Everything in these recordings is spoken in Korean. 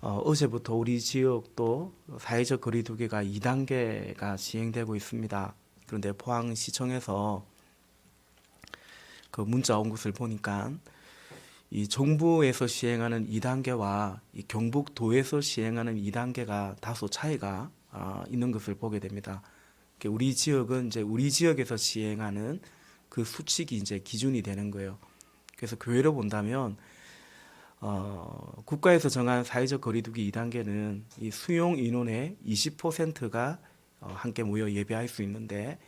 어제부터 우리 지역도 사회적 거리두기가 2단계가 시행되고 있습니다. 그런데 포항시청에서 그 문자 온 것을 보니까 이 정부에서 시행하는 2단계와 이 경북도에서 시행하는 2단계가 다소 차이가 있는 것을 보게 됩니다. 우리 지역은 이제 우리 지역에서 시행하는 그 수칙이 이제 기준이 되는 거예요. 그래서 교회로 본다면 국가에서 정한 사회적 거리두기 2단계는 이 수용 인원의 20%가 함께 모여 예배할 수 있는데,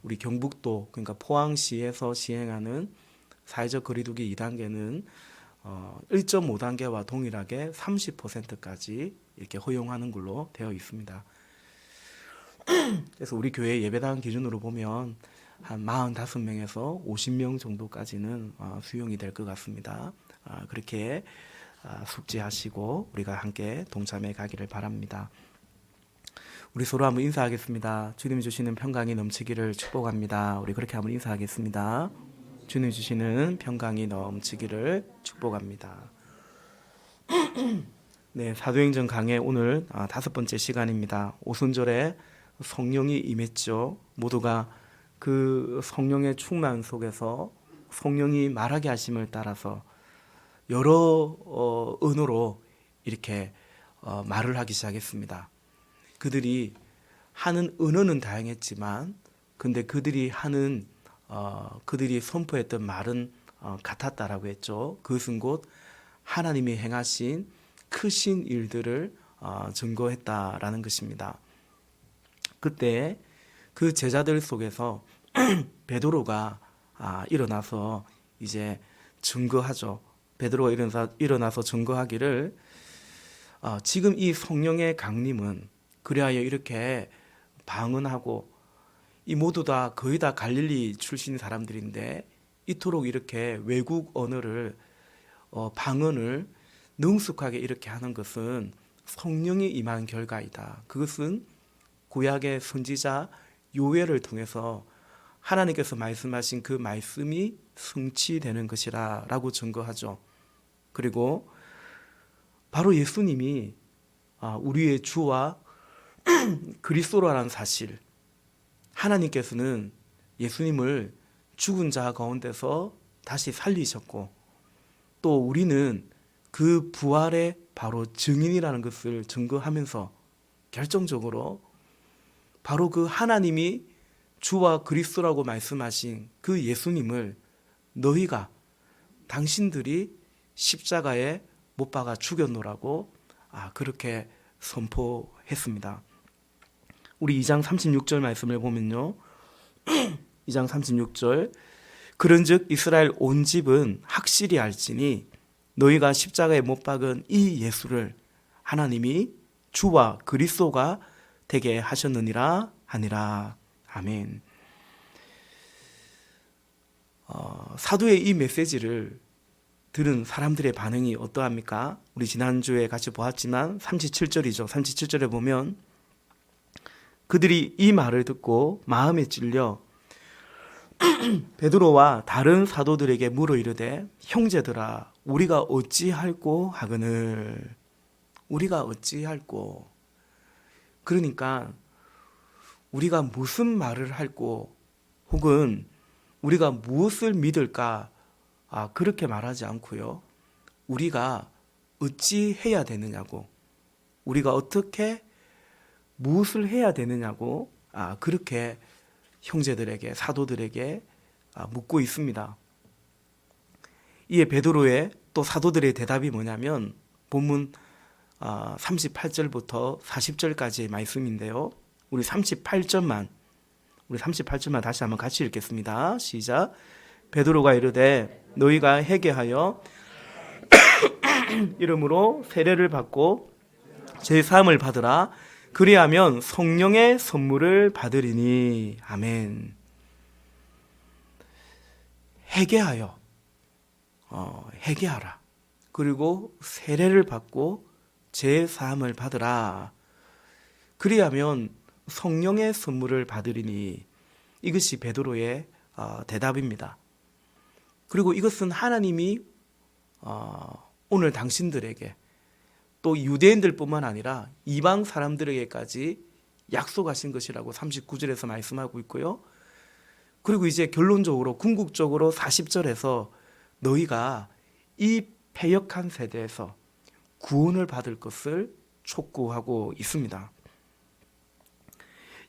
우리 경북도 그러니까 포항시에서 시행하는 사회적 거리두기 2단계는 1.5단계와 동일하게 30%까지 이렇게 허용하는 걸로 되어 있습니다. 그래서 우리 교회 예배당 기준으로 보면 한 45명에서 50명 정도까지는 수용이 될 것 같습니다. 그렇게 숙지하시고 우리가 함께 동참해 가기를 바랍니다. 우리 서로 한번 인사하겠습니다. 주님이 주시는 평강이 넘치기를 축복합니다. 우리 그렇게 한번 인사하겠습니다. 주님이 주시는 평강이 넘치기를 축복합니다. 네, 사도행전 강의 오늘 5번째 시간입니다. 오순절에 성령이 임했죠. 모두가 그 성령의 충만 속에서 성령이 말하게 하심을 따라서 여러 언어로 이렇게 말을 하기 시작했습니다. 그들이 하는 언어는 다양했지만 근데 그들이 선포했던 말은 같았다라고 했죠. 그것은 곧 하나님이 행하신 크신 일들을 증거했다라는 것입니다. 그때 그 제자들 속에서 베드로가 일어나서 이제 증거하죠. 베드로가 일어나서 증거하기를 지금 이 성령의 강림은 그리하여 이렇게 방언하고, 이 모두 다 거의 다 갈릴리 출신 사람들인데 이토록 이렇게 외국 언어를 방언을 능숙하게 이렇게 하는 것은 성령이 임한 결과이다. 그것은 구약의 선지자 요엘을 통해서 하나님께서 말씀하신 그 말씀이 성취되는 것이라 라고 증거하죠. 그리고 바로 예수님이 우리의 주와 그리스도라는 사실, 하나님께서는 예수님을 죽은 자 가운데서 다시 살리셨고, 또 우리는 그 부활의 바로 증인이라는 것을 증거하면서 결정적으로 바로 그 하나님이 주와 그리스도라고 말씀하신 그 예수님을 너희가, 당신들이 십자가에 못 박아 죽였노라고 그렇게 선포했습니다. 우리 2장 36절 말씀을 보면요, 2장 36절, 그런즉 이스라엘 온 집은 확실히 알지니 너희가 십자가에 못 박은 이 예수를 하나님이 주와 그리스도가 되게 하셨느니라 하니라. 아멘. 사도의 이 메시지를 들은 사람들의 반응이 어떠합니까? 우리 지난주에 같이 보았지만 37절이죠. 37절에 보면 그들이 이 말을 듣고 마음에 찔려 베드로와 다른 사도들에게 물어 이르되, 형제들아, 우리가 어찌할꼬 하거늘. 우리가 어찌할꼬. 그러니까 우리가 무슨 말을 할꼬, 혹은 우리가 무엇을 믿을까, 그렇게 말하지 않고요, 우리가 어찌 해야 되느냐고, 우리가 어떻게 무엇을 해야 되느냐고 그렇게 형제들에게, 사도들에게 묻고 있습니다. 이에 베드로의 또 사도들의 대답이 뭐냐면 본문 38절부터 40절까지의 말씀인데요, 우리 38절만 다시 한번 같이 읽겠습니다. 시작. 베드로가 이르되 너희가 회개하여 이름으로 세례를 받고 제사함을 받으라. 그리하면 성령의 선물을 받으리니. 아멘. 회개하여 회개하라. 그리고 세례를 받고 제사함을 받으라. 그리하면 성령의 선물을 받으리니. 이것이 베드로의 대답입니다. 그리고 이것은 하나님이 오늘 당신들에게 또 유대인들뿐만 아니라 이방 사람들에게까지 약속하신 것이라고 39절에서 말씀하고 있고요. 그리고 이제 결론적으로 궁극적으로 40절에서 너희가 이 패역한 세대에서 구원을 받을 것을 촉구하고 있습니다.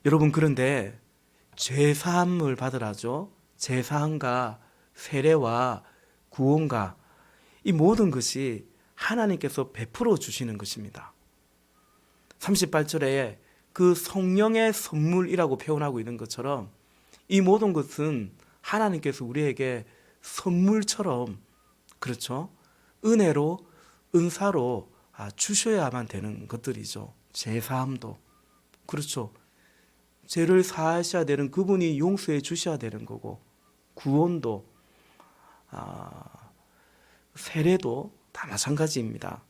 여러분, 그런데 죄사함을 받으라죠. 죄사함과 세례와 구원과 이 모든 것이 하나님께서 베풀어 주시는 것입니다. 38절에 그 성령의 선물이라고 표현하고 있는 것처럼 이 모든 것은 하나님께서 우리에게 선물처럼, 그렇죠, 은혜로, 은사로 주셔야만 되는 것들이죠. 제사함도 그렇죠, 죄를 사하셔야 되는 그분이 용서해 주셔야 되는 거고, 구원도 세례도 다 마찬가지입니다.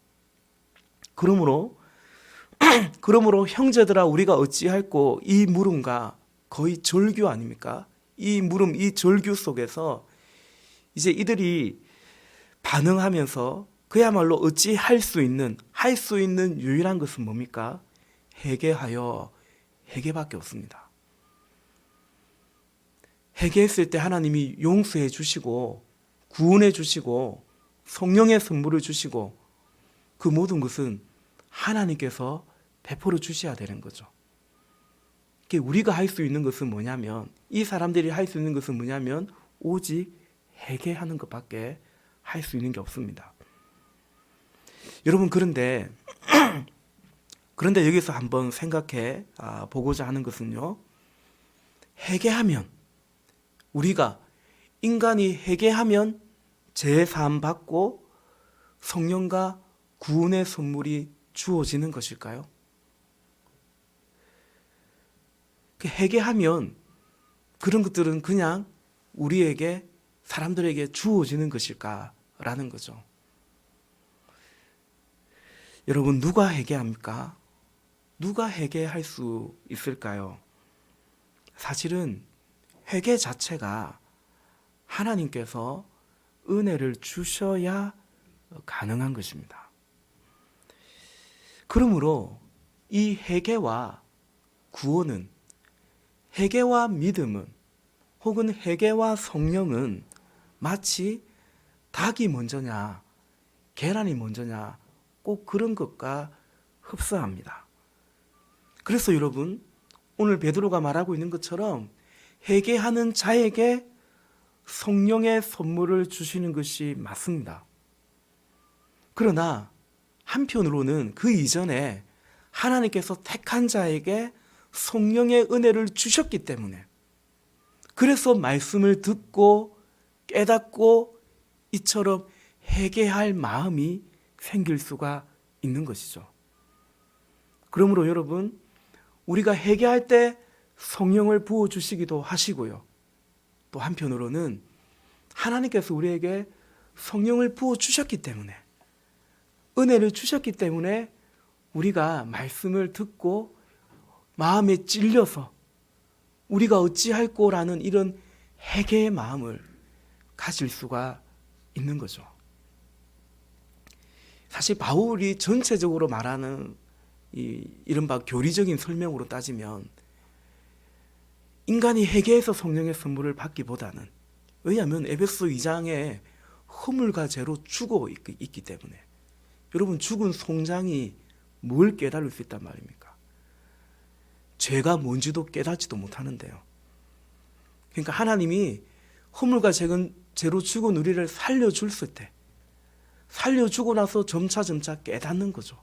그러므로 형제들아 우리가 어찌할꼬, 이 물음과 거의 절규 아닙니까? 이 물음, 이 절규 속에서 이제 이들이 반응하면서 그야말로 어찌할 수 있는 유일한 것은 뭡니까? 회개밖에 없습니다. 회개했을 때 하나님이 용서해 주시고 구원해 주시고 성령의 선물을 주시고 그 모든 것은 하나님께서 베풀어 주셔야 되는 거죠. 우리가 할 수 있는 것은 뭐냐면, 이 사람들이 할 수 있는 것은 뭐냐면 오직 회개하는 것밖에 할 수 있는 게 없습니다. 여러분, 그런데 여기서 한번 생각해 보고자 하는 것은요, 회개하면, 우리가 인간이 회개하면 죄사함 받고 성령과 구원의 선물이 주어지는 것일까요? 회개하면 그런 것들은 그냥 우리에게, 사람들에게 주어지는 것일까라는 거죠. 여러분, 누가 회개합니까? 누가 회개할 수 있을까요? 사실은 회개 자체가 하나님께서 은혜를 주셔야 가능한 것입니다. 그러므로 이 회개와 구원은, 회개와 믿음은, 혹은 회개와 성령은 마치 닭이 먼저냐 계란이 먼저냐 꼭 그런 것과 흡사합니다. 그래서 여러분, 오늘 베드로가 말하고 있는 것처럼 회개하는 자에게 성령의 선물을 주시는 것이 맞습니다. 그러나 한편으로는 그 이전에 하나님께서 택한 자에게 성령의 은혜를 주셨기 때문에, 그래서 말씀을 듣고 깨닫고 이처럼 회개할 마음이 생길 수가 있는 것이죠. 그러므로 여러분, 우리가 회개할 때 성령을 부어주시기도 하시고요, 또 한편으로는 하나님께서 우리에게 성령을 부어주셨기 때문에, 은혜를 주셨기 때문에 우리가 말씀을 듣고 마음에 찔려서 우리가 어찌할꼬라는 이런 회개의 마음을 가질 수가 있는 거죠. 사실 바울이 전체적으로 말하는 이른바 교리적인 설명으로 따지면 인간이 회개해서 성령의 선물을 받기보다는, 왜냐하면 에베소 2장에 허물과 죄로 죽어 있기 때문에, 여러분, 죽은 송장이 뭘 깨달을 수 있단 말입니까? 죄가 뭔지도 깨닫지도 못하는데요. 그러니까 하나님이 허물과 죄로 죽은 우리를 살려줬을 때, 살려주고 나서 점차 깨닫는 거죠.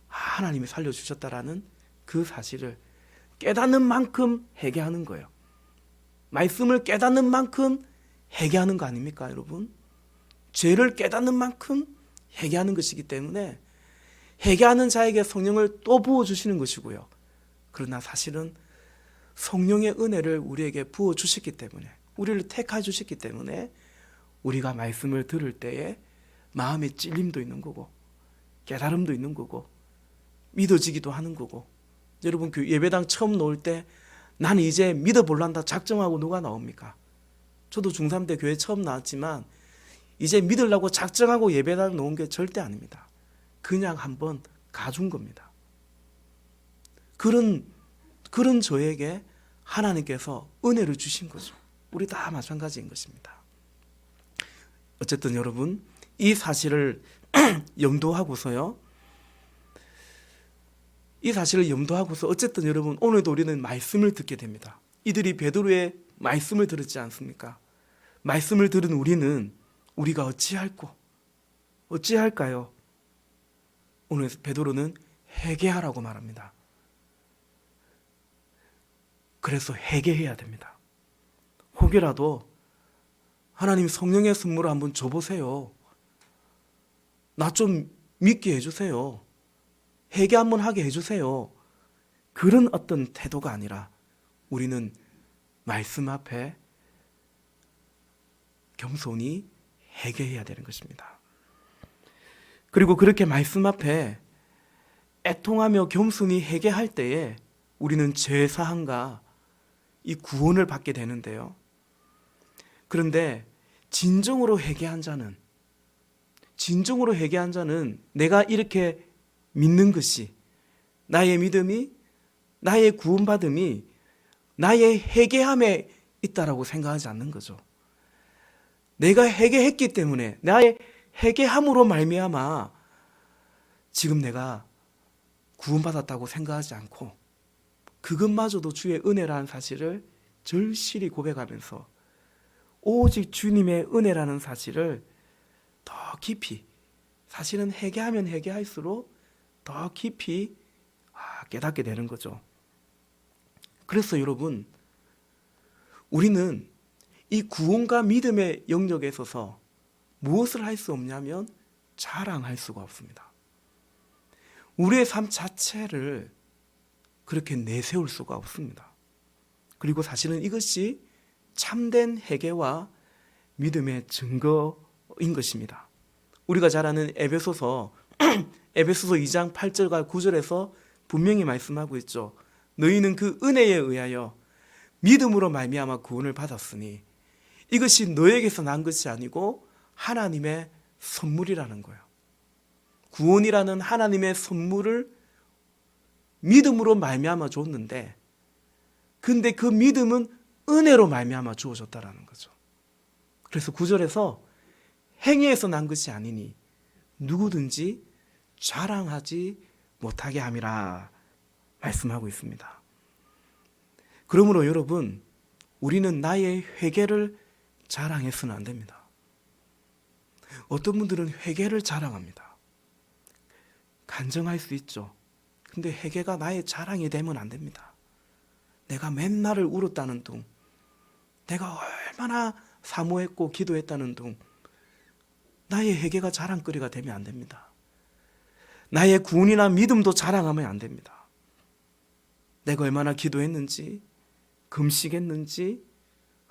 하나님이 살려주셨다라는 그 사실을 깨닫는 만큼 회개하는 거예요. 말씀을 깨닫는 만큼 회개하는 거 아닙니까, 여러분? 죄를 깨닫는 만큼 회개하는 것이기 때문에 회개하는 자에게 성령을 또 부어주시는 것이고요. 그러나 사실은 성령의 은혜를 우리에게 부어주셨기 때문에, 우리를 택해 주셨기 때문에 우리가 말씀을 들을 때에 마음의 찔림도 있는 거고 깨달음도 있는 거고 믿어지기도 하는 거고. 여러분, 그 예배당 처음 나올 때 나는 이제 믿어볼란다 작정하고 누가 나옵니까? 저도 중3 때 교회 처음 나왔지만 이제 믿으려고 작정하고 예배당 나온 게 절대 아닙니다. 그냥 한번 가준 겁니다. 그런 저에게 하나님께서 은혜를 주신 거죠. 우리 다 마찬가지인 것입니다. 어쨌든 여러분, 이 사실을 염두하고서 어쨌든 여러분, 오늘도 우리는 말씀을 듣게 됩니다. 이들이 베드로의 말씀을 들었지 않습니까? 말씀을 들은 우리는 우리가 어찌할까요? 오늘 베드로는 회개하라고 말합니다. 그래서 회개해야 됩니다. 혹여라도 하나님 성령의 선물을 한번 줘보세요. 나 좀 믿게 해주세요. 회개 한번 하게 해주세요. 그런 어떤 태도가 아니라 우리는 말씀 앞에 겸손히 회개해야 되는 것입니다. 그리고 그렇게 말씀 앞에 애통하며 겸손히 회개할 때에 우리는 죄사함과 이 구원을 받게 되는데요. 그런데 진정으로 회개한 자는 내가 이렇게 믿는 것이, 나의 믿음이, 나의 구원받음이 나의 회개함에 있다라고 생각하지 않는 거죠. 내가 회개했기 때문에, 나의 회개함으로 말미암아 지금 내가 구원받았다고 생각하지 않고 그것마저도 주의 은혜라는 사실을 절실히 고백하면서 오직 주님의 은혜라는 사실을 더 깊이, 사실은 회개하면 회개할수록 더 깊이 깨닫게 되는 거죠. 그래서 여러분, 우리는 이 구원과 믿음의 영역에 있어서 무엇을 할 수 없냐면 자랑할 수가 없습니다. 우리의 삶 자체를 그렇게 내세울 수가 없습니다. 그리고 사실은 이것이 참된 회개와 믿음의 증거인 것입니다. 우리가 잘 아는 에베소서 2장 8절과 9절에서 분명히 말씀하고 있죠. 너희는 그 은혜에 의하여 믿음으로 말미암아 구원을 받았으니 이것이 너에게서 난 것이 아니고 하나님의 선물이라는 거예요. 구원이라는 하나님의 선물을 믿음으로 말미암아 줬는데, 근데 그 믿음은 은혜로 말미암아 주어졌다라는 거죠. 그래서 9절에서 행위에서 난 것이 아니니 누구든지 자랑하지 못하게 함이라 말씀하고 있습니다. 그러므로 여러분, 우리는 나의 회개를 자랑해서는 안 됩니다. 어떤 분들은 회개를 자랑합니다. 간증할 수 있죠. 근데 회개가 나의 자랑이 되면 안 됩니다. 내가 맨날을 울었다는 둥, 내가 얼마나 사모했고 기도했다는 둥, 나의 회개가 자랑거리가 되면 안 됩니다. 나의 구원이나 믿음도 자랑하면 안 됩니다. 내가 얼마나 기도했는지, 금식했는지,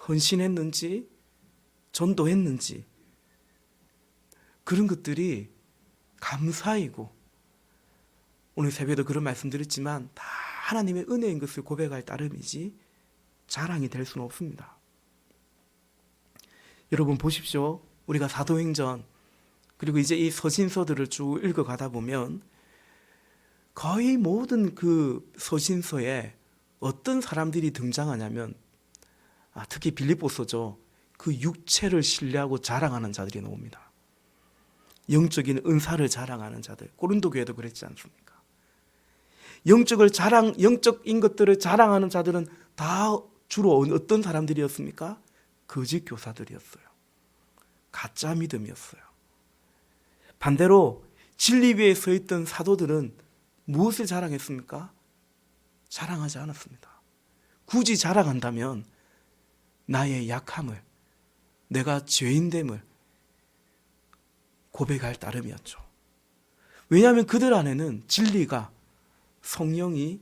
헌신했는지, 전도했는지, 그런 것들이 감사이고, 오늘 새벽에도 그런 말씀 드렸지만 다 하나님의 은혜인 것을 고백할 따름이지 자랑이 될 수는 없습니다. 여러분 보십시오. 우리가 사도행전 그리고 이제 이 서신서들을 쭉 읽어가다 보면 거의 모든 그 서신서에 어떤 사람들이 등장하냐면 특히 빌립보서죠. 그 육체를 신뢰하고 자랑하는 자들이 나옵니다. 영적인 은사를 자랑하는 자들. 고린도 교회도 그랬지 않습니까? 영적인 것들을 자랑하는 자들은 다 주로 어떤 사람들이었습니까? 거짓 교사들이었어요. 가짜 믿음이었어요. 반대로 진리 위에 서 있던 사도들은 무엇을 자랑했습니까? 자랑하지 않았습니다. 굳이 자랑한다면 나의 약함을, 내가 죄인됨을 고백할 따름이었죠. 왜냐하면 그들 안에는 진리가, 성령이,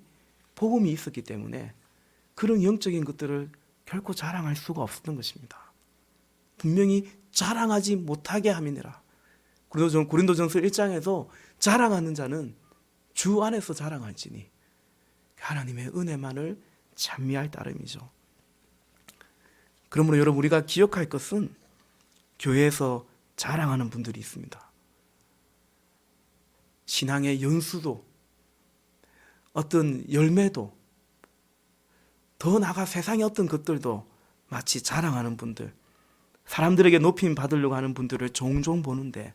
복음이 있었기 때문에 그런 영적인 것들을 결코 자랑할 수가 없었던 것입니다. 분명히 자랑하지 못하게 함이니라. 고린도전서 1장에서 자랑하는 자는 주 안에서 자랑할지니 하나님의 은혜만을 찬미할 따름이죠. 그러므로 여러분, 우리가 기억할 것은 교회에서 자랑하는 분들이 있습니다. 신앙의 연수도, 어떤 열매도, 더 나아가 세상의 어떤 것들도 마치 자랑하는 분들, 사람들에게 높임 받으려고 하는 분들을 종종 보는데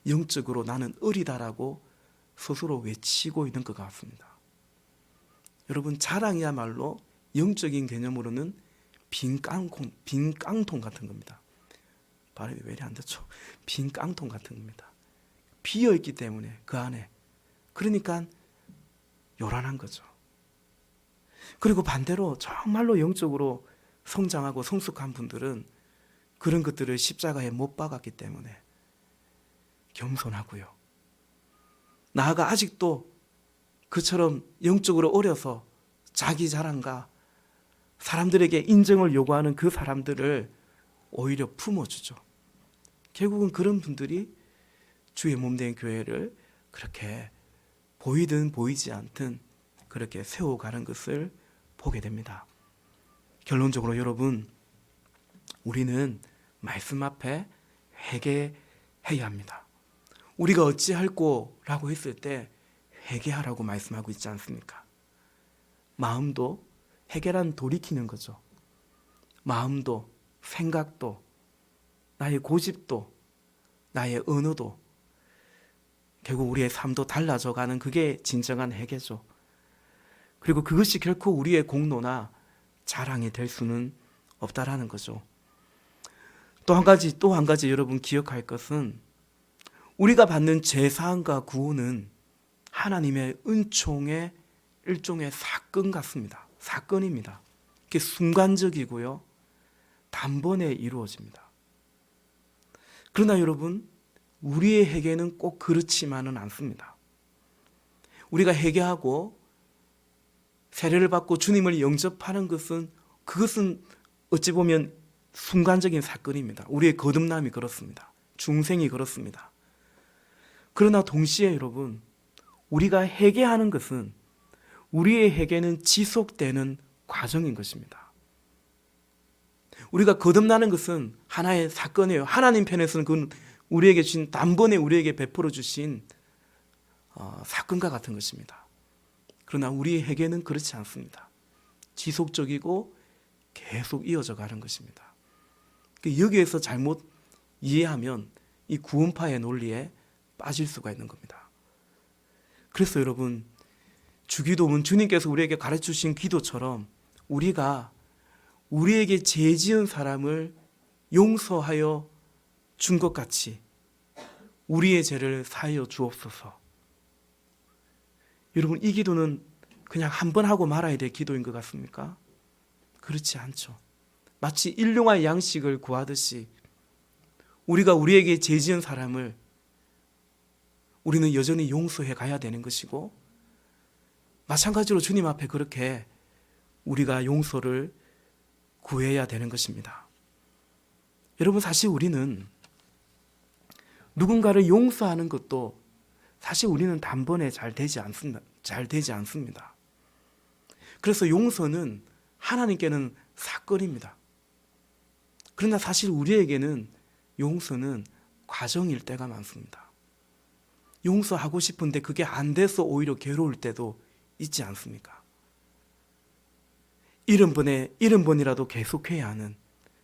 영적으로 나는 어리다라고 스스로 외치고 있는 것 같습니다. 여러분, 자랑이야말로 영적인 개념으로는 빈 깡통 같은 겁니다. 발음이 왜 이리 안 좋죠? 빈 깡통 같은 겁니다. 비어있기 때문에 그 안에. 그러니까 요란한 거죠. 그리고 반대로 정말로 영적으로 성장하고 성숙한 분들은 그런 것들을 십자가에 못 박았기 때문에 겸손하고요. 나아가 아직도 그처럼 영적으로 어려서 자기 자랑과 사람들에게 인정을 요구하는 그 사람들을 오히려 품어주죠. 결국은 그런 분들이 주의 몸된 교회를 그렇게 보이든 보이지 않든 그렇게 세워가는 것을 보게 됩니다. 결론적으로 여러분, 우리는 말씀 앞에 회개해야 합니다. 우리가 어찌할꼬 라고 했을 때 회개하라고 말씀하고 있지 않습니까? 마음도, 회개란 돌이키는 거죠. 마음도, 생각도, 나의 고집도, 나의 언어도, 결국 우리의 삶도 달라져가는 그게 진정한 회개죠. 그리고 그것이 결코 우리의 공로나 자랑이 될 수는 없다라는 거죠. 또 한 가지 여러분 기억할 것은, 우리가 받는 제사함과 구원은 하나님의 은총의 일종의 사건 같습니다. 사건입니다. 그게 순간적이고요, 단번에 이루어집니다. 그러나 여러분, 우리의 회개는 꼭 그렇지만은 않습니다. 우리가 회개하고 세례를 받고 주님을 영접하는 그것은 어찌 보면 순간적인 사건입니다. 우리의 거듭남이 그렇습니다. 중생이 그렇습니다. 그러나 동시에 여러분, 우리가 회개하는 것은, 우리의 회개는 지속되는 과정인 것입니다. 우리가 거듭나는 것은 하나의 사건이에요. 하나님 편에서는 그건 우리에게 주신, 단번에 우리에게 베풀어 주신 사건과 같은 것입니다. 그러나 우리의 회개는 그렇지 않습니다. 지속적이고 계속 이어져 가는 것입니다. 여기에서 잘못 이해하면 이 구원파의 논리에 빠질 수가 있는 겁니다. 그래서 여러분, 주기도문, 주님께서 우리에게 가르쳐주신 기도처럼 우리가 우리에게 죄 지은 사람을 용서하여 준 것 같이 우리의 죄를 사하여 주옵소서. 여러분, 이 기도는 그냥 한 번 하고 말아야 될 기도인 것 같습니까? 그렇지 않죠. 마치 일용할 양식을 구하듯이 우리가 우리에게 죄 지은 사람을 우리는 여전히 용서해 가야 되는 것이고, 마찬가지로 주님 앞에 그렇게 우리가 용서를 구해야 되는 것입니다. 여러분, 사실 우리는 누군가를 용서하는 것도 사실 우리는 단번에 잘 되지 않습니다. 그래서 용서는 하나님께는 사건입니다. 그러나 사실 우리에게는 용서는 과정일 때가 많습니다. 용서하고 싶은데 그게 안 돼서 오히려 괴로울 때도 있지 않습니까? 70번이라도 계속해야 하는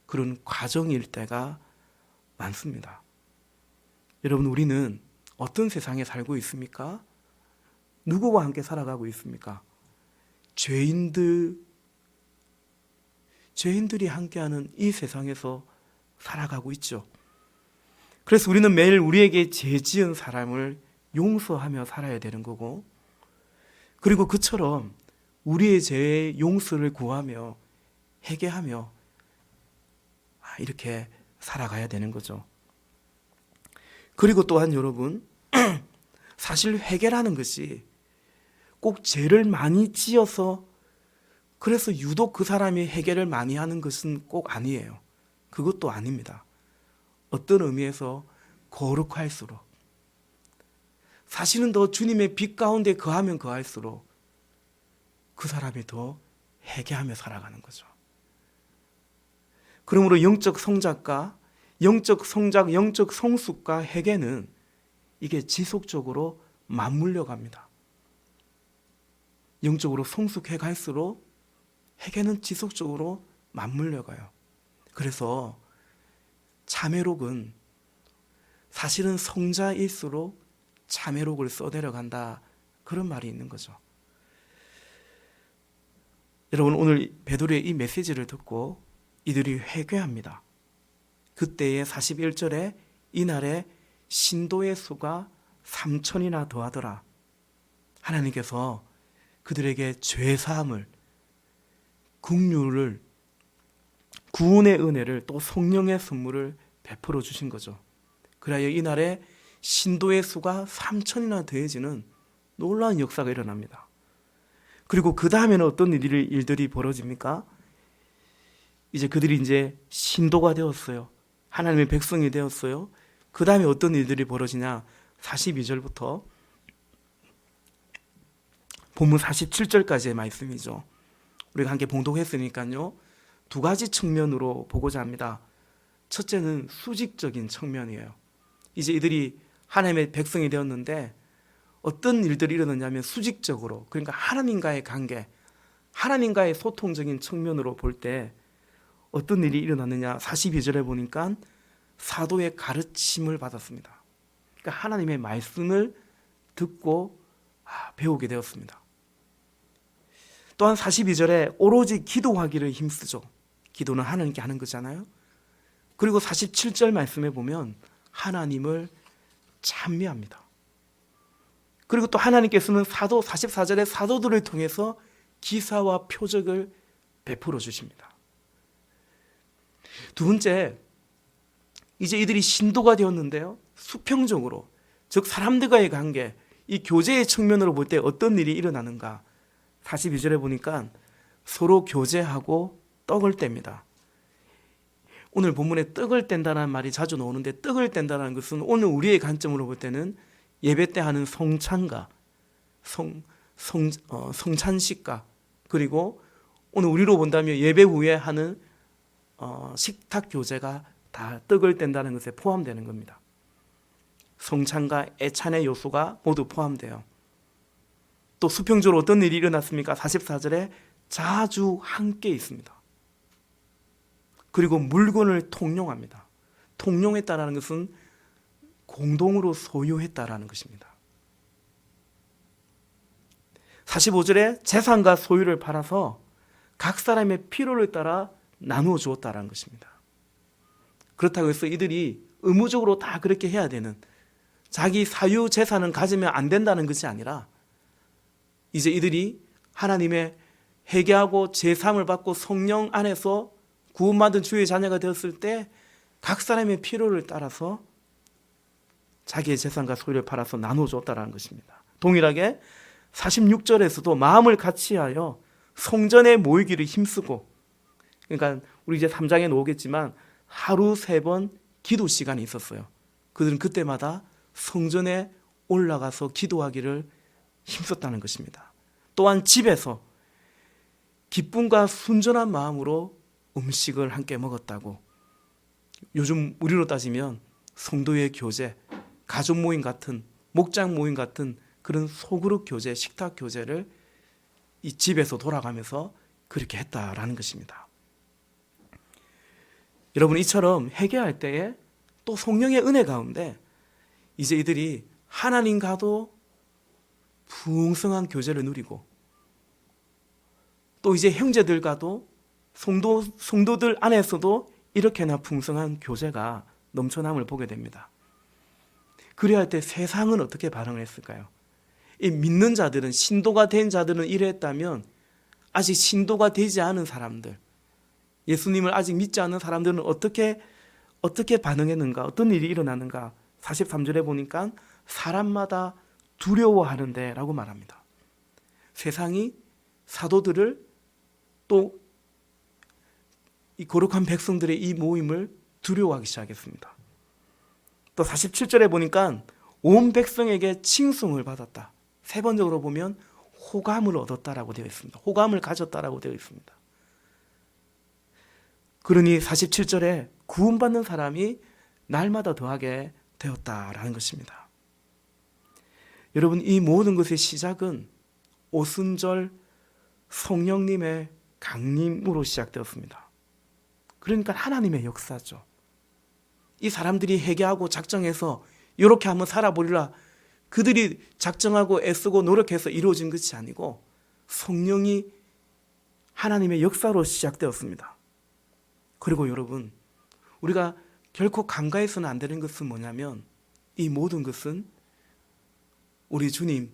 그런 과정일 때가 많습니다. 여러분, 우리는 어떤 세상에 살고 있습니까? 누구와 함께 살아가고 있습니까? 죄인들이 함께하는 이 세상에서 살아가고 있죠. 그래서 우리는 매일 우리에게 죄 지은 사람을 용서하며 살아야 되는 거고, 그리고 그처럼 우리의 죄의 용서를 구하며 회개하며 이렇게 살아가야 되는 거죠. 그리고 또한 여러분, 사실 회개라는 것이 꼭 죄를 많이 지어서 그래서 유독 그 사람이 회개를 많이 하는 것은 꼭 아니에요. 그것도 아닙니다. 어떤 의미에서 거룩할수록, 사실은 더 주님의 빛 가운데 거하면 거할수록 그 사람이 더 회개하며 살아가는 거죠. 그러므로 영적 성숙과 회개는 이게 지속적으로 맞물려 갑니다. 영적으로 성숙해 갈수록 회개는 지속적으로 맞물려 가요. 그래서 참회록은 사실은 성자일수록 참회록을 써내려간다, 그런 말이 있는 거죠. 여러분, 오늘 베드로의 이 메시지를 듣고 이들이 회개합니다. 그때의 41절에 이날에 신도의 수가 3,000이나 더하더라. 하나님께서 그들에게 죄사함을, 긍휼을, 구원의 은혜를, 또 성령의 선물을 베풀어 주신 거죠. 그래야 이날에 신도의 수가 3,000이나 더해지는 놀라운 역사가 일어납니다. 그리고 그 다음에는 어떤 일들이 벌어집니까? 이제 그들이 이제 신도가 되었어요. 하나님의 백성이 되었어요. 그 다음에 어떤 일들이 벌어지냐? 42절부터 본문 47절까지의 말씀이죠. 우리가 함께 봉독했으니까요, 두 가지 측면으로 보고자 합니다. 첫째는 수직적인 측면이에요. 이제 이들이 하나님의 백성이 되었는데 어떤 일들이 일어났냐면 수직적으로, 그러니까 하나님과의 관계, 하나님과의 소통적인 측면으로 볼 때 어떤 일이 일어났느냐. 42절에 보니까 사도의 가르침을 받았습니다. 그러니까 하나님의 말씀을 듣고 배우게 되었습니다. 또한 42절에 오로지 기도하기를 힘쓰죠. 기도는 하나님께 하는 거잖아요. 그리고 47절 말씀에 보면 하나님을 찬미합니다. 그리고 또 하나님께서는 44절에 사도들을 통해서 기사와 표적을 베풀어 주십니다. 두 번째, 이제 이들이 신도가 되었는데요, 수평적으로, 즉 사람들과의 관계, 이 교제의 측면으로 볼 때 어떤 일이 일어나는가. 42절에 보니까 서로 교제하고 떡을 뗍니다. 오늘 본문에 떡을 뗀다는 말이 자주 나오는데, 떡을 뗀다는 것은 오늘 우리의 관점으로 볼 때는 예배 때 하는 성찬과 성찬식과, 그리고 오늘 우리로 본다면 예배 후에 하는 식탁 교제가 다 떡을 뗀다는 것에 포함되는 겁니다. 성찬과 애찬의 요소가 모두 포함돼요. 또 수평적으로 어떤 일이 일어났습니까? 44절에 자주 함께 있습니다. 그리고 물건을 통용합니다. 통용했다는 것은 공동으로 소유했다라는 것입니다. 45절에 재산과 소유를 팔아서 각 사람의 필요를 따라 나누어 주었다라는 것입니다. 그렇다고 해서 이들이 의무적으로 다 그렇게 해야 되는, 자기 사유 재산은 가지면 안 된다는 것이 아니라, 이제 이들이 하나님의 회개하고 제사함을 받고 성령 안에서 구원받은 주의 자녀가 되었을 때 각 사람의 필요를 따라서 자기의 재산과 소유를 팔아서 나눠줬다는 것입니다. 동일하게 46절에서도 마음을 같이하여 성전에 모이기를 힘쓰고, 그러니까 우리 이제 3장에 나오겠지만 하루 3번 기도 시간이 있었어요. 그들은 그때마다 성전에 올라가서 기도하기를 힘썼다는 것입니다. 또한 집에서 기쁨과 순전한 마음으로 음식을 함께 먹었다고. 요즘 우리로 따지면 성도의 교제, 가족 모임 같은, 목장 모임 같은 그런 소그룹 교제, 식탁 교제를 이 집에서 돌아가면서 그렇게 했다라는 것입니다. 여러분, 이처럼 회개할 때에 또 성령의 은혜 가운데 이제 이들이 하나님과도 풍성한 교제를 누리고, 또 이제 형제들과도 성도들 안에서도 이렇게나 풍성한 교제가 넘쳐남을 보게 됩니다. 그래야 할 때 세상은 어떻게 반응을 했을까요? 이 믿는 자들은, 신도가 된 자들은 이랬다면, 아직 신도가 되지 않은 사람들, 예수님을 아직 믿지 않는 사람들은 어떻게 반응했는가, 어떤 일이 일어나는가. 43절에 보니까 사람마다 두려워하는데 라고 말합니다. 세상이 사도들을, 또 이 거룩한 백성들의 이 모임을 두려워하기 시작했습니다. 또 47절에 보니까 온 백성에게 칭송을 받았다. 세 번적으로 보면 호감을 얻었다라고 되어 있습니다. 호감을 가졌다라고 되어 있습니다. 그러니 47절에 구원받는 사람이 날마다 더하게 되었다라는 것입니다. 여러분, 이 모든 것의 시작은 오순절 성령님의 강림으로 시작되었습니다. 그러니까 하나님의 역사죠. 이 사람들이 회개하고 작정해서 이렇게 한번 살아보리라 그들이 작정하고 애쓰고 노력해서 이루어진 것이 아니고 성령이 하나님의 역사로 시작되었습니다. 그리고 여러분, 우리가 결코 간과해서는 안 되는 것은 뭐냐면 이 모든 것은 우리 주님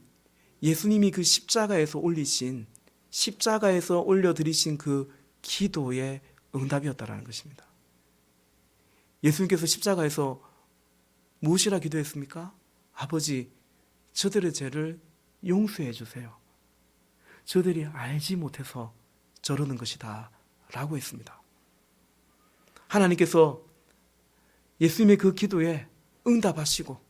예수님이 그 십자가에서 올려드리신 그 기도의 응답이었다라는 것입니다. 예수님께서 십자가에서 무엇이라 기도했습니까? 아버지, 저들의 죄를 용서해 주세요. 저들이 알지 못해서 저러는 것이다 라고 했습니다. 하나님께서 예수님의 그 기도에 응답하시고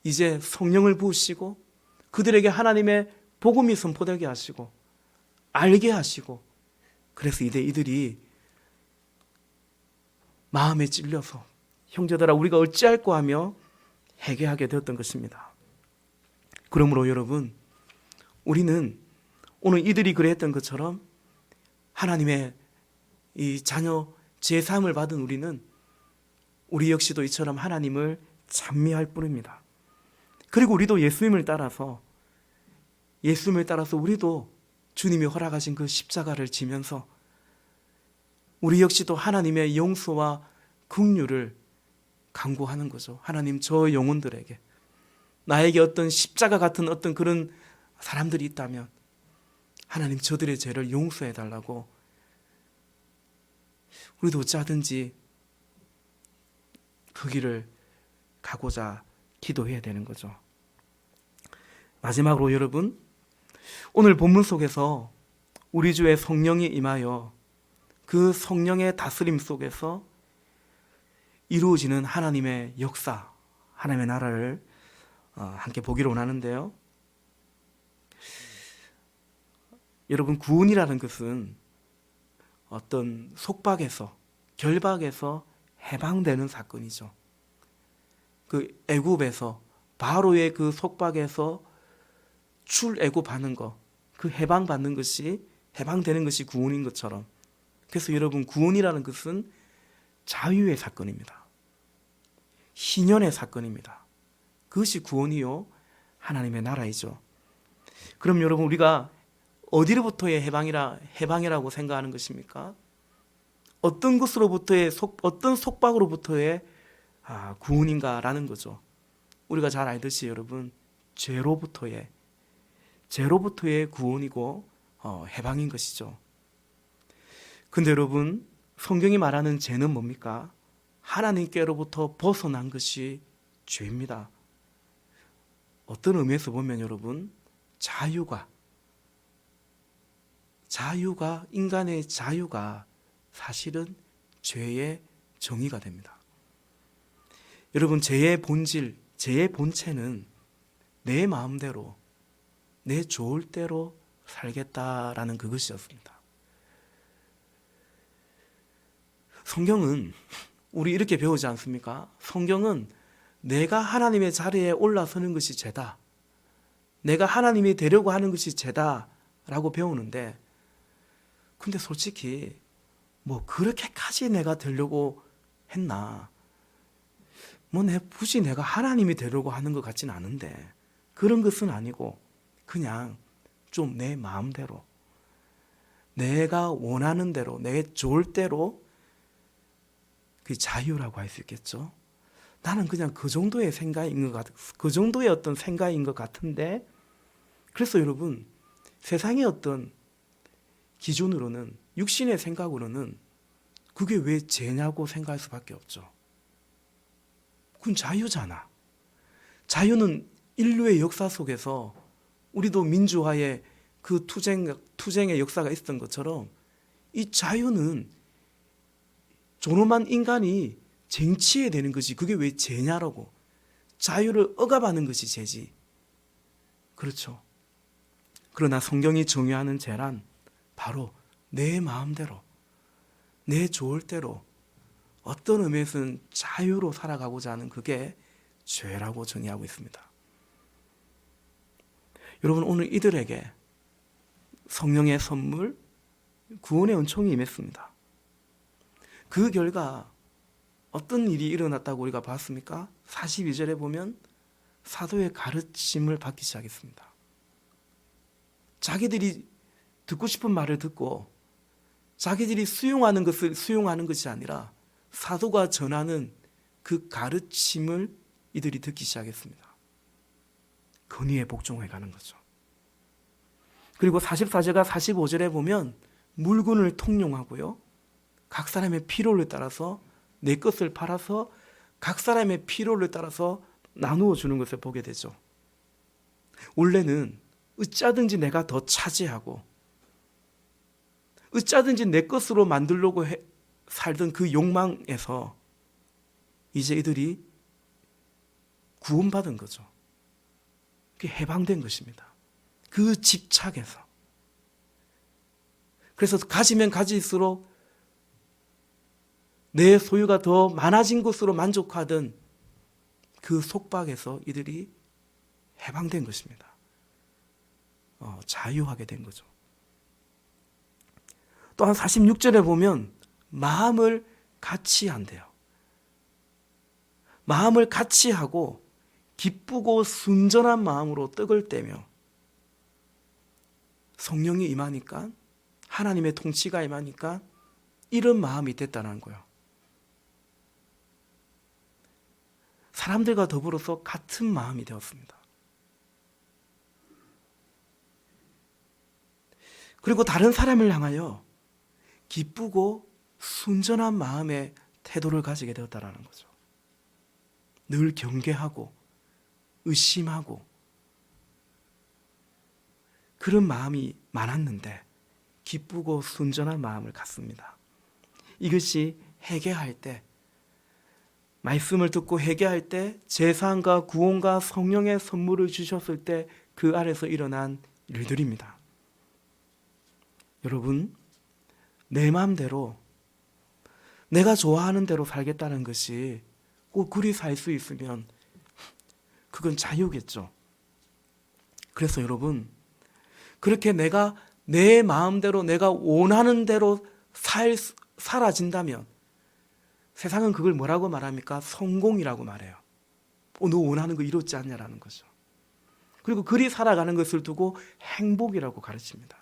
이제 성령을 부으시고 그들에게 하나님의 복음이 선포되게 하시고 알게 하시고, 그래서 이들이 마음에 찔려서 형제들아 우리가 어찌할꼬 하며 회개하게 되었던 것입니다. 그러므로 여러분, 우리는 오늘 이들이 그랬던 것처럼 하나님의 이 자녀 제사함을 받은 우리 역시도 이처럼 하나님을 찬미할 뿐입니다. 그리고 우리도 예수님을 따라서 우리도 주님이 허락하신 그 십자가를 지면서 우리 역시도 하나님의 용서와 긍휼을 간구하는 거죠. 하나님, 저 영혼들에게, 나에게 어떤 십자가 같은 어떤 그런 사람들이 있다면 하나님 저들의 죄를 용서해 달라고 우리도 어찌하든지 그 길을 가고자 기도해야 되는 거죠. 마지막으로 여러분, 오늘 본문 속에서 우리 주의 성령이 임하여 그 성령의 다스림 속에서 이루어지는 하나님의 역사, 하나님의 나라를 함께 보기로 원하는데요. 여러분, 구원이라는 것은 어떤 속박에서, 결박에서 해방되는 사건이죠. 그 애굽에서, 바로의 그 속박에서 출애굽하는 것, 그 해방되는 것이 구원인 것처럼, 그래서 여러분, 구원이라는 것은 자유의 사건입니다. 희년의 사건입니다. 그것이 구원이요 하나님의 나라이죠. 그럼 여러분, 우리가 어디로부터의 해방이라고 생각하는 것입니까? 어떤 것으로부터의 어떤 속박으로부터의 구원인가라는 거죠. 우리가 잘 알듯이 여러분, 죄로부터의 구원이고 해방인 것이죠. 근데 여러분, 성경이 말하는 죄는 뭡니까? 하나님께로부터 벗어난 것이 죄입니다. 어떤 의미에서 보면 여러분, 인간의 자유가 사실은 죄의 정의가 됩니다. 여러분, 죄의 본체는 내 마음대로, 내 좋을 대로 살겠다라는 그것이었습니다. 성경은 우리 이렇게 배우지 않습니까? 성경은 내가 하나님의 자리에 올라서는 것이 죄다, 내가 하나님이 되려고 하는 것이 죄다라고 배우는데, 근데 솔직히 뭐 그렇게까지 내가 되려고 했나? 굳이 내가 하나님이 되려고 하는 것 같지는 않은데, 그런 것은 아니고 그냥 좀 내 마음대로, 내가 원하는 대로, 내 좋을 대로, 그 자유라고 할 수 있겠죠. 나는 그냥 그 정도의 어떤 생각인 것 같은데, 그래서 여러분, 세상의 어떤 기준으로는, 육신의 생각으로는 그게 왜 죄냐고 생각할 수밖에 없죠. 그건 자유잖아. 자유는 인류의 역사 속에서 우리도 민주화의 그 투쟁의 역사가 있었던 것처럼, 이 자유는 존엄한 인간이 쟁취해야 되는 것이, 그게 왜 죄냐라고. 자유를 억압하는 것이 죄지. 그렇죠. 그러나 성경이 정의하는 죄란 바로 내 마음대로, 내 좋을 대로, 어떤 의미에서는 자유로 살아가고자 하는 그게 죄라고 정의하고 있습니다. 여러분, 오늘 이들에게 성령의 선물, 구원의 은총이 임했습니다. 그 결과 어떤 일이 일어났다고 우리가 봤습니까? 42절에 보면 사도의 가르침을 받기 시작했습니다. 자기들이 듣고 싶은 말을 듣고 자기들이 수용하는 것을 수용하는 것이 아니라 사도가 전하는 그 가르침을 이들이 듣기 시작했습니다. 권위에 복종해 가는 거죠. 그리고 44절과 45절에 보면 물건을 통용하고요, 각 사람의 필요를 따라서 내 것을 팔아서 각 사람의 필요를 따라서 나누어 주는 것을 보게 되죠. 원래는 어쩌든지 내가 더 차지하고 어쩌든지 내 것으로 만들려고 살던 그 욕망에서 이제 이들이 구원받은 거죠. 그게 해방된 것입니다. 그 집착에서. 그래서 가지면 가질수록 내 소유가 더 많아진 것으로 만족하던 그 속박에서 이들이 해방된 것입니다. 자유하게 된 거죠. 또한 46절에 보면 마음을 같이 한대요. 마음을 같이 하고 기쁘고 순전한 마음으로 떡을 떼며, 성령이 임하니까, 하나님의 통치가 임하니까 이런 마음이 됐다는 거예요. 사람들과 더불어서 같은 마음이 되었습니다. 그리고 다른 사람을 향하여 기쁘고 순전한 마음의 태도를 가지게 되었다는 거죠. 늘 경계하고 의심하고 그런 마음이 많았는데 기쁘고 순전한 마음을 갖습니다. 이것이 회개할 때, 말씀을 듣고 회개할 때, 제사함과 구원과 성령의 선물을 주셨을 때 그 안에서 일어난 일들입니다. 여러분, 내 마음대로 내가 좋아하는 대로 살겠다는 것이 꼭 그리 살 수 있으면 그건 자유겠죠. 그래서 여러분, 그렇게 내가 내 마음대로 내가 원하는 대로 살아진다면 세상은 그걸 뭐라고 말합니까? 성공이라고 말해요. 너 원하는 거 이뤘지 않냐라는 거죠. 그리고 그리 살아가는 것을 두고 행복이라고 가르칩니다.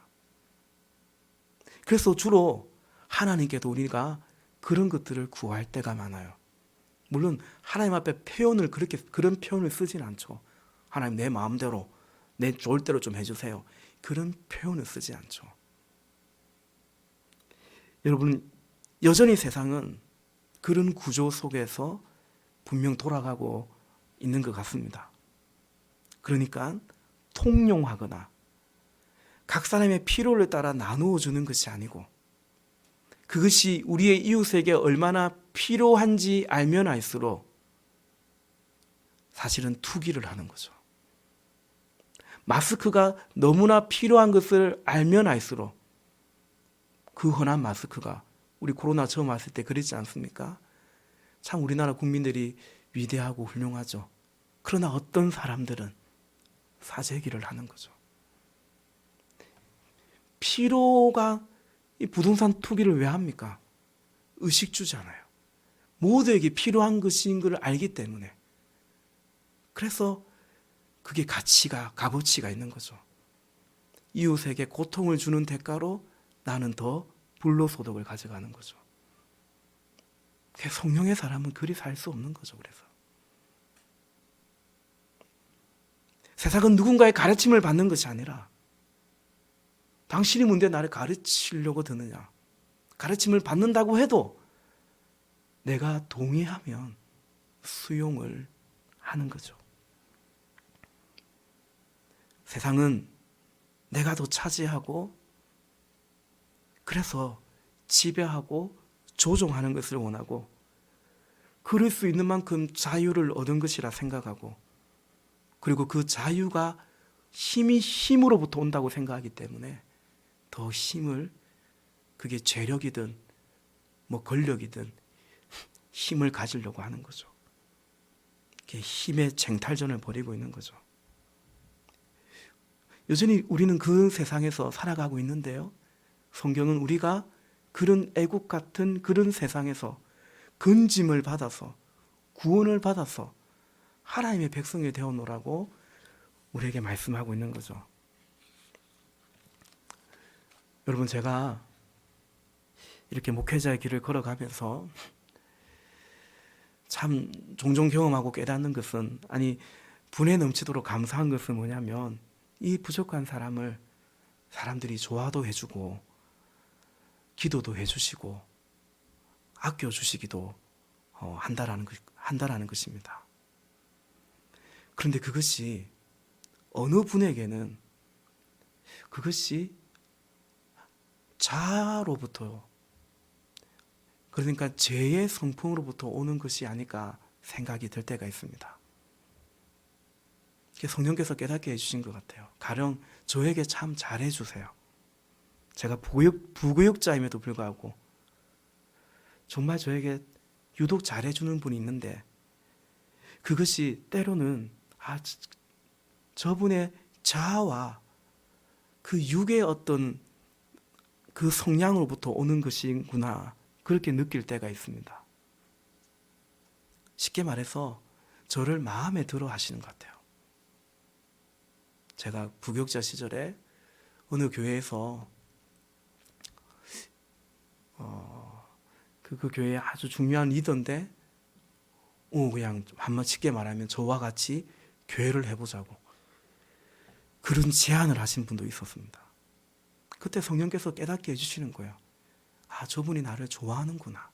그래서 주로 하나님께도 우리가 그런 것들을 구할 때가 많아요. 물론 하나님 앞에 그런 표현을 쓰진 않죠. 하나님, 내 마음대로 내 좋을 대로 좀 해주세요. 그런 표현을 쓰지 않죠. 여러분, 여전히 세상은 그런 구조 속에서 분명 돌아가고 있는 것 같습니다. 그러니까 통용하거나 각 사람의 필요를 따라 나누어 주는 것이 아니고, 그것이 우리의 이웃에게 얼마나 필요한지 알면 알수록 사실은 투기를 하는 거죠. 마스크가 너무나 필요한 것을 알면 알수록, 그 흔한 마스크가 우리 코로나 처음 왔을 때 그랬지 않습니까? 참 우리나라 국민들이 위대하고 훌륭하죠. 그러나 어떤 사람들은 사재기를 하는 거죠. 필요가 이 부동산 투기를 왜 합니까? 의식주잖아요. 모두에게 필요한 것인 걸 알기 때문에. 그래서 그게 값어치가 있는 거죠. 이웃에게 고통을 주는 대가로 나는 더 불로소득을 가져가는 거죠. 성령의 사람은 그리 살 수 없는 거죠. 그래서 세상은 누군가의 가르침을 받는 것이 아니라, 당신이 뭔데 나를 가르치려고 드느냐, 가르침을 받는다고 해도 내가 동의하면 수용을 하는 거죠. 세상은 내가 더 차지하고 그래서 지배하고 조종하는 것을 원하고, 그럴 수 있는 만큼 자유를 얻은 것이라 생각하고, 그리고 그 자유가 힘으로부터 온다고 생각하기 때문에 더 힘을, 그게 죄력이든 권력이든 힘을 가지려고 하는 거죠. 힘의 쟁탈전을 벌이고 있는 거죠. 여전히 우리는 그 세상에서 살아가고 있는데요. 성경은 우리가 그런 애국 같은 그런 세상에서 건짐을 받아서 구원을 받아서 하나님의 백성이 되어노라고 우리에게 말씀하고 있는 거죠. 여러분, 제가 이렇게 목회자의 길을 걸어가면서 참 종종 경험하고 깨닫는 것은, 분에 넘치도록 감사한 것은 뭐냐면, 이 부족한 사람을 사람들이 좋아도 해주고 기도도 해주시고 아껴주시기도 한다라는 것입니다. 그런데 그것이 어느 분에게는 그것이 자아로부터, 그러니까 죄의 성품으로부터 오는 것이 아닐까 생각이 들 때가 있습니다. 성령께서 깨닫게 해주신 것 같아요. 가령 저에게 참 잘해주세요. 제가 부교육자임에도 불구하고 정말 저에게 유독 잘해주는 분이 있는데, 그것이 때로는 저분의 자아와 그 육의 어떤 그 성향으로부터 오는 것이구나, 그렇게 느낄 때가 있습니다. 쉽게 말해서 저를 마음에 들어 하시는 것 같아요. 제가 부교육자 시절에 어느 교회에서 그 교회의 아주 중요한 리더인데, 그냥 한번 쉽게 말하면 저와 같이 교회를 해보자고 그런 제안을 하신 분도 있었습니다. 그때 성령께서 깨닫게 해주시는 거예요. 저분이 나를 좋아하는구나,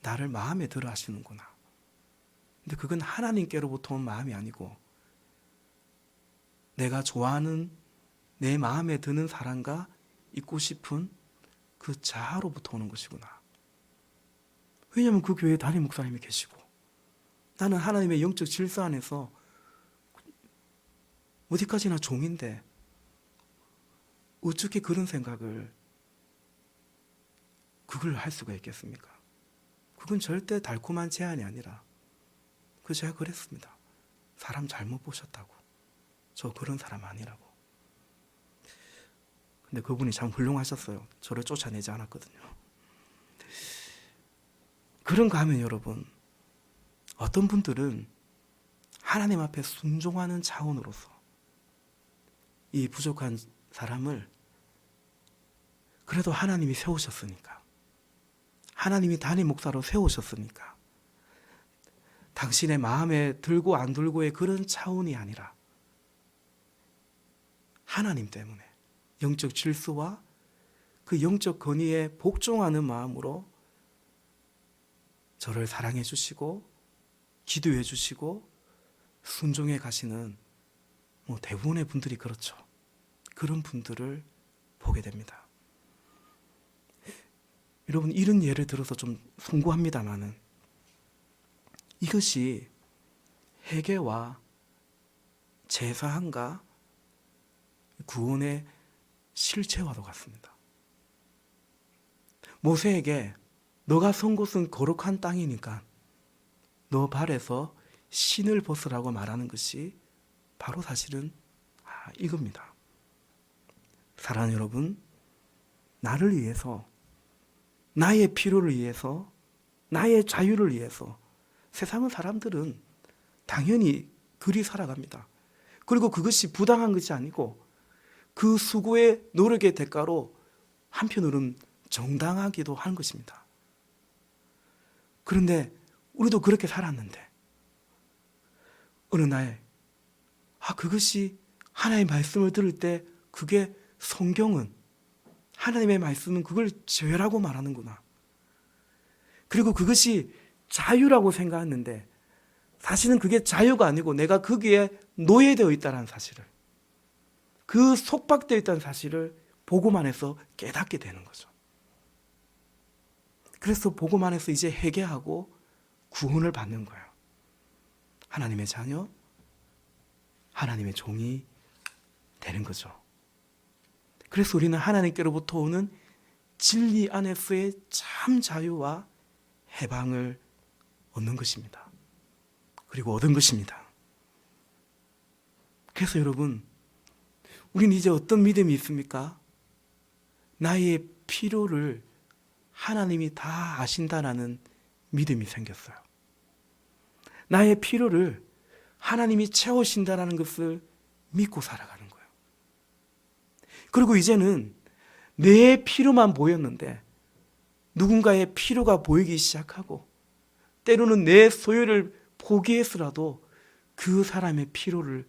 나를 마음에 들어 하시는구나. 근데 그건 하나님께로부터 온 마음이 아니고 내가 좋아하는, 내 마음에 드는 사람과 있고 싶은 그 자아로부터 오는 것이구나. 왜냐하면 그 교회에 담임 목사님이 계시고 나는 하나님의 영적 질서 안에서 어디까지나 종인데 어떻게 그런 생각을 그걸 할 수가 있겠습니까? 그건 절대 달콤한 제안이 아니라, 제가 그랬습니다. 사람 잘못 보셨다고. 저 그런 사람 아니라고. 근데 그분이 참 훌륭하셨어요. 저를 쫓아내지 않았거든요. 그런가 하면 여러분, 어떤 분들은 하나님 앞에 순종하는 차원으로서 이 부족한 사람을 그래도 하나님이 세우셨으니까, 하나님이 담임 목사로 세우셨으니까, 당신의 마음에 들고 안 들고의 그런 차원이 아니라 하나님 때문에 영적 질서와 그 영적 권위에 복종하는 마음으로 저를 사랑해 주시고 기도해 주시고 순종해 가시는 대부분의 분들이 그렇죠. 그런 분들을 보게 됩니다. 여러분, 이런 예를 들어서 좀 송구합니다마는 이것이 회개와 제사함과 구원의 실체와도 같습니다. 모세에게 너가 선 곳은 거룩한 땅이니까 너 발에서 신을 벗으라고 말하는 것이 바로 사실은 이겁니다. 사랑하는 여러분, 나를 위해서, 나의 필요를 위해서, 나의 자유를 위해서 세상의 사람들은 당연히 그리 살아갑니다. 그리고 그것이 부당한 것이 아니고 그 수고의 노력의 대가로 한편으로는 정당하기도 한 것입니다. 그런데 우리도 그렇게 살았는데 어느 날 그것이 하나님의 말씀을 들을 때 그게 성경은, 하나님의 말씀은 그걸 죄라고 말하는구나. 그리고 그것이 자유라고 생각했는데 사실은 그게 자유가 아니고 내가 거기에 노예되어 있다는 사실을, 그 속박되어 있다는 사실을 보고만 해서 깨닫게 되는 거죠. 그래서 보고만 해서 이제 회개하고 구원을 받는 거예요. 하나님의 자녀, 하나님의 종이 되는 거죠. 그래서 우리는 하나님께로부터 오는 진리 안에서의 참 자유와 해방을 얻는 것입니다. 그리고 얻은 것입니다. 그래서 여러분, 우리는 이제 어떤 믿음이 있습니까? 나의 필요를 하나님이 다 아신다라는 믿음이 생겼어요. 나의 필요를 하나님이 채우신다라는 것을 믿고 살아가는 거예요. 그리고 이제는 내 필요만 보였는데 누군가의 필요가 보이기 시작하고 때로는 내 소유를 포기해서라도 그 사람의 필요를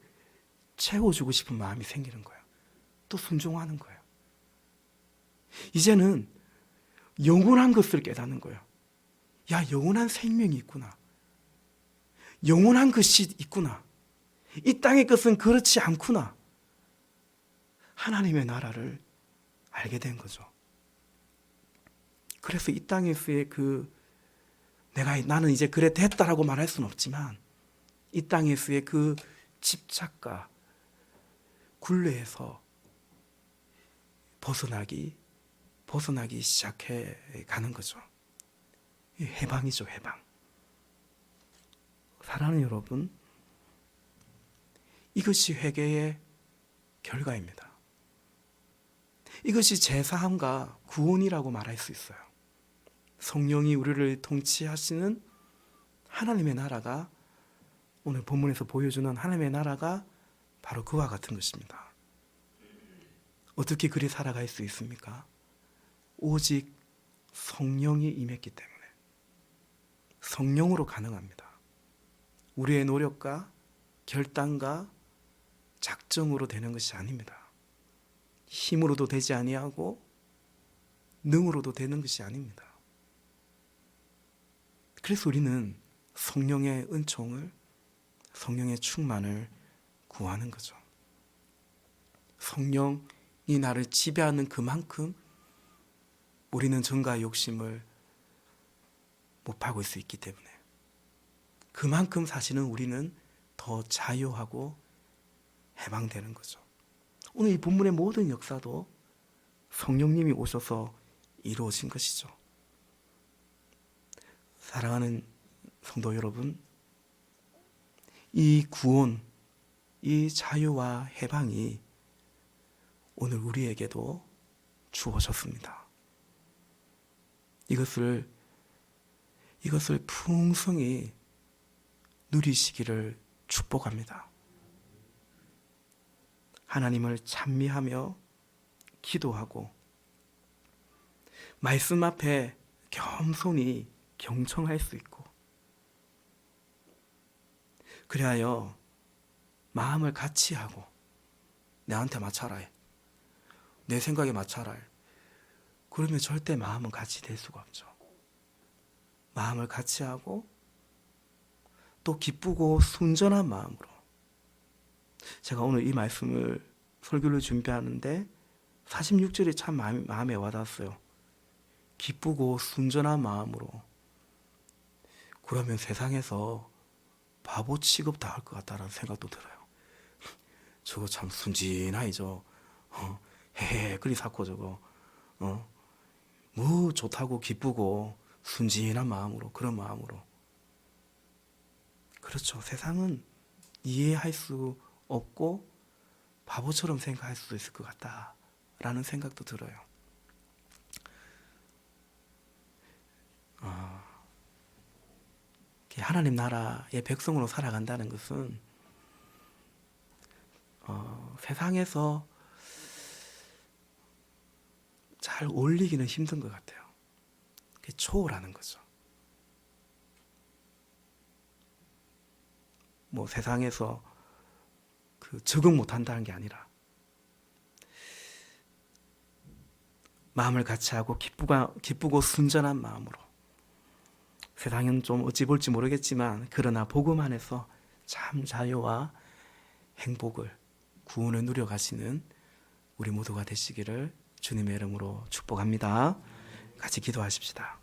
채워주고 싶은 마음이 생기는 거예요. 또 순종하는 거예요. 이제는 영원한 것을 깨닫는 거예요. 야, 영원한 생명이 있구나. 영원한 것이 있구나. 이 땅의 것은 그렇지 않구나. 하나님의 나라를 알게 된 거죠. 그래서 이 땅에서의 나는 이제 그래 됐다라고 말할 수는 없지만 이 땅에서의 그 집착과 굴레에서 벗어나기 시작해 가는 거죠. 해방이죠, 해방. 사랑하는 여러분, 이것이 회개의 결과입니다. 이것이 제사함과 구원이라고 말할 수 있어요. 성령이 우리를 통치하시는 하나님의 나라가, 오늘 본문에서 보여주는 하나님의 나라가 바로 그와 같은 것입니다. 어떻게 그리 살아갈 수 있습니까? 오직 성령이 임했기 때문에. 성령으로 가능합니다. 우리의 노력과 결단과 작정으로 되는 것이 아닙니다. 힘으로도 되지 아니하고 능으로도 되는 것이 아닙니다. 그래서 우리는 성령의 은총을, 성령의 충만을 구하는 거죠. 성령이 나를 지배하는 그만큼 우리는 정과 욕심을 못 파고 있을 수 있기 때문에, 그만큼 사실은 우리는 더 자유하고 해방되는 거죠. 오늘 이 본문의 모든 역사도 성령님이 오셔서 이루어진 것이죠. 사랑하는 성도 여러분, 이 구원, 이 자유와 해방이 오늘 우리에게도 주어졌습니다. 이것을 풍성히 누리시기를 축복합니다. 하나님을 찬미하며 기도하고 말씀 앞에 겸손히 경청할 수 있고, 그리하여 마음을 같이 하고 내한테 맞춰라, 내 생각에 맞춰라, 그러면 절대 마음은 같이 될 수가 없죠. 마음을 같이 하고 또 기쁘고 순전한 마음으로, 제가 오늘 이 말씀을 설교를 준비하는데 46절이 참 마음에 와닿았어요. 기쁘고 순전한 마음으로. 그러면 세상에서 바보 취급 당할 것 같다라는 생각도 들어요. 저거 참 순진하이죠. 헤헤 그리 사코 저거 뭐 좋다고 기쁘고 순진한 마음으로, 그런 마음으로. 그렇죠. 세상은 이해할 수 없고 바보처럼 생각할 수도 있을 것 같다라는 생각도 들어요. 하나님 나라의 백성으로 살아간다는 것은 세상에서 잘 어울리기는 힘든 것 같아요. 그게 초월하는 거죠. 뭐 세상에서 적응 못한다는 게 아니라 마음을 같이 하고 기쁘고 순전한 마음으로, 세상은 좀 어찌 볼지 모르겠지만 그러나 복음 안에서 참 자유와 행복을, 구원을 누려가시는 우리 모두가 되시기를 주님의 이름으로 축복합니다. 같이 기도하십시다.